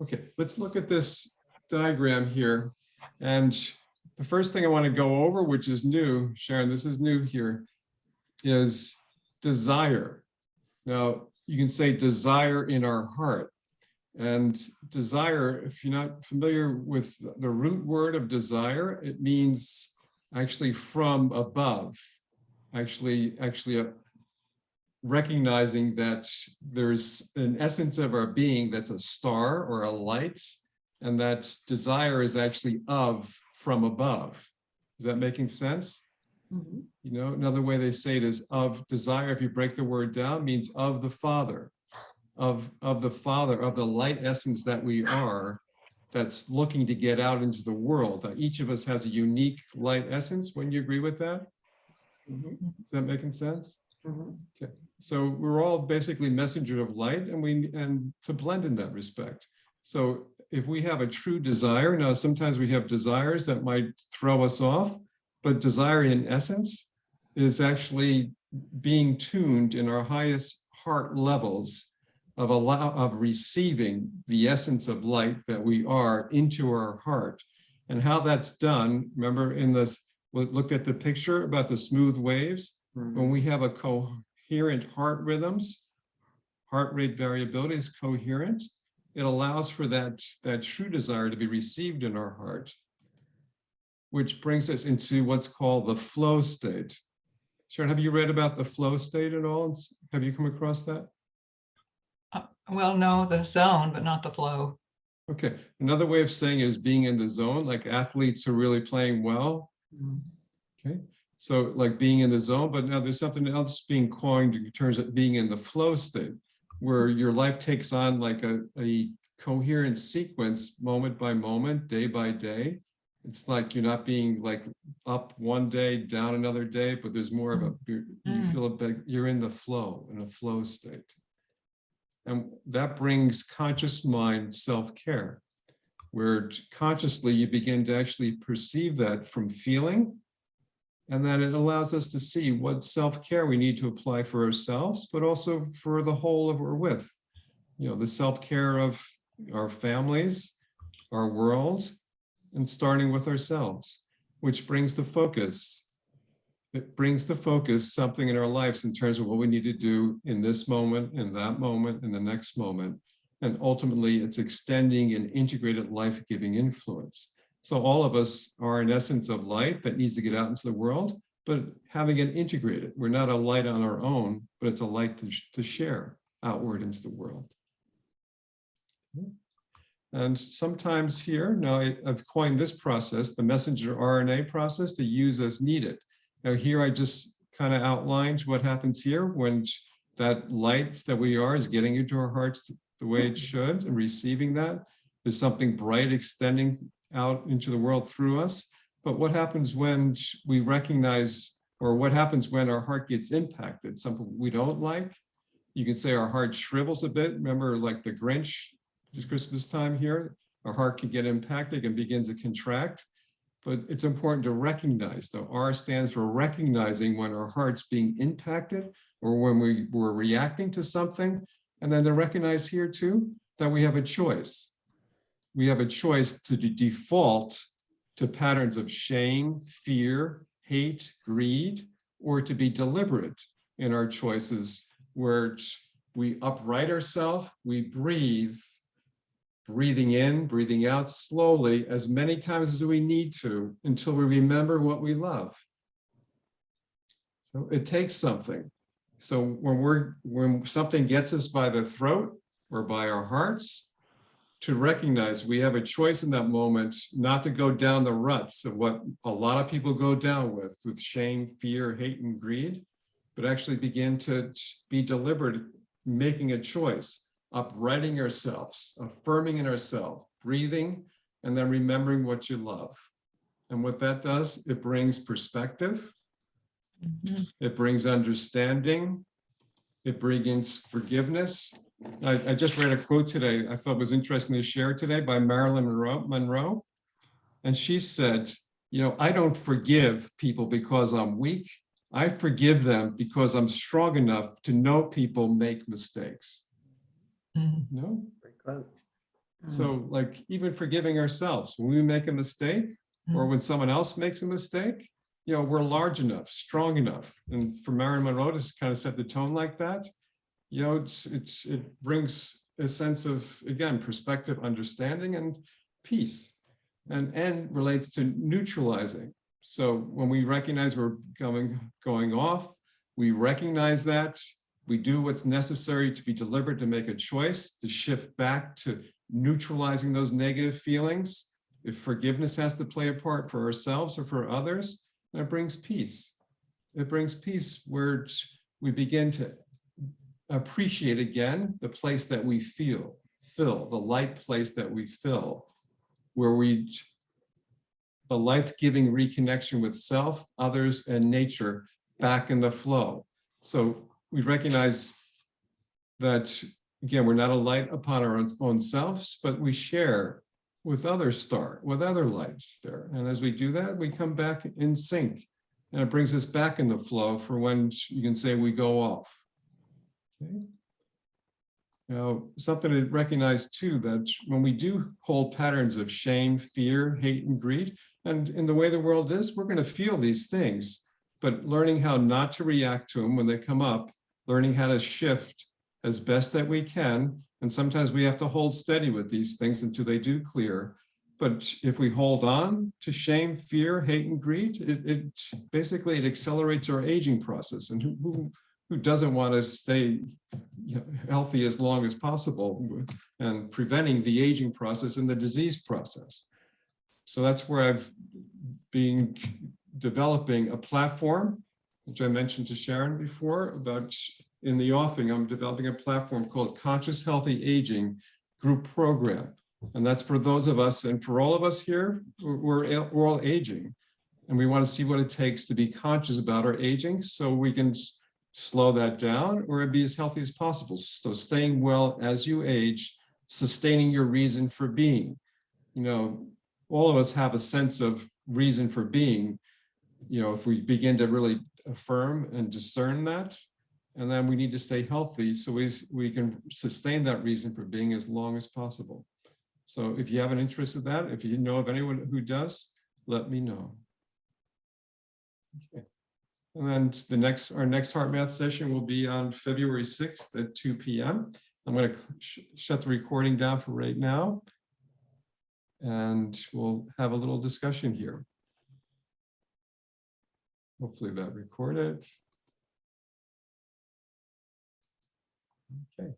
Okay, let's look at this diagram here. And the first thing I want to go over, which is new, Sharon, this is new here, is desire. Now, you can say desire in our heart. And desire, if you're not familiar with the root word of desire, it means actually from above, actually recognizing that there's an essence of our being that's a star or a light, and that desire is actually from above. Is that making sense? Mm-hmm. You know, another way they say it is of desire, if you break the word down, means of the Father, of the Father, of the light essence that we are, that's looking to get out into the world. Each of us has a unique light essence. Wouldn't you agree with that? Mm-hmm. Is that making sense? Mm-hmm. Okay. So we're all basically messengers of light, and to blend in that respect. So if we have a true desire, now sometimes we have desires that might throw us off, but desire in essence is being tuned in our highest heart levels of receiving the essence of light that we are into our heart. And how that's done, remember look at the picture about the smooth waves. Mm-hmm. When we have a coherent heart rhythms, heart rate variability is coherent, it allows for that true desire to be received in our heart, which brings us into what's called the flow state. Sharon, have you read about the flow state at all? Have you come across that? Well, no, the zone, but not the flow. Okay, another way of saying it is being in the zone, like athletes who are really playing well. Okay, so like being in the zone, but now there's something else being coined in terms of being in the flow state, where your life takes on like a coherent sequence, moment by moment, day by day. It's like you're not being like up one day, down another day, but there's more of you feel you're in a flow state. And that brings conscious mind self-care, where consciously you begin to actually perceive that from feeling, and that it allows us to see what self-care we need to apply for ourselves, but also for the whole of we're with. You know, the self-care of our families, our world, and starting with ourselves, which brings the focus. It brings the focus something in our lives in terms of what we need to do in this moment, in that moment, in the next moment. And ultimately, it's extending an integrated life-giving influence. So all of us are an essence of light that needs to get out into the world, but having it integrated. We're not a light on our own, but it's a light to share outward into the world. And sometimes here, now I've coined this process, the messenger RNA process, to use as needed. Now here I just kind of outlined what happens here when that light that we are is getting into our hearts the way it should and receiving that. There's something bright extending out into the world through us. But what happens when we recognize, or what happens when our heart gets impacted, something we don't like? You can say our heart shrivels a bit. Remember like the Grinch, just Christmas time here, our heart can get impacted and begin to contract. But it's important to recognize, the R stands for recognizing when our heart's being impacted or when we're reacting to something. And then to recognize here too, that we have a choice. We have a choice to default to patterns of shame, fear, hate, greed, or to be deliberate in our choices where we upright ourselves, we breathe, breathing in, breathing out slowly as many times as we need to until we remember what we love. So it takes something. So when something gets us by the throat or by our hearts, to recognize we have a choice in that moment not to go down the ruts of what a lot of people go down with shame, fear, hate, and greed, but actually begin to be deliberate, making a choice. Uprighting ourselves, affirming in ourselves, breathing, and then remembering what you love. And what that does, it brings perspective, it brings understanding, it brings forgiveness. I just read a quote today I thought was interesting to share today by Marilyn Monroe. And she said, you know, I don't forgive people because I'm weak. I forgive them because I'm strong enough to know people make mistakes. Mhm. No. Pretty close. So like even forgiving ourselves when we make a mistake or when someone else makes a mistake, we're large enough, strong enough. And for Marilyn Monroe to kind of set the tone like that, it brings a sense of, again, perspective, understanding, and peace, and relates to neutralizing. So when we recognize we're going off, we recognize that, we do what's necessary to be deliberate, to make a choice, to shift back to neutralizing those negative feelings. If forgiveness has to play a part for ourselves or for others, then it brings peace. It brings peace where we begin to appreciate again the place that we fill, the light place that we fill, where the life-giving reconnection with self, others, and nature back in the flow. So we recognize that, again, we're not a light upon our own selves, but we share with other lights there. And as we do that, we come back in sync, and it brings us back in the flow for when you can say we go off. Okay. Now, something to recognize too, that when we do hold patterns of shame, fear, hate, and greed, and in the way the world is, we're going to feel these things, but learning how not to react to them when they come up, learning how to shift as best that we can. And sometimes we have to hold steady with these things until they do clear. But if we hold on to shame, fear, hate, and greed, it basically accelerates our aging process. And who doesn't want to stay healthy as long as possible and preventing the aging process and the disease process? So that's where I've been developing a platform, which I mentioned to Sharon before about in the offing. I'm developing a platform called Conscious Healthy Aging Group Program. And that's for those of us, and for all of us here, we're all aging. And we want to see what it takes to be conscious about our aging so we can slow that down or be as healthy as possible. So staying well as you age, sustaining your reason for being. All of us have a sense of reason for being, if we begin to really affirm and discern that, and then we need to stay healthy so we can sustain that reason for being as long as possible. So if you have an interest in that, if you know of anyone who does, let me know. Okay. And then our next HeartMath session will be on February 6th at 2 p.m. I'm going to shut the recording down for right now, and we'll have a little discussion here. Hopefully that recorded. Okay.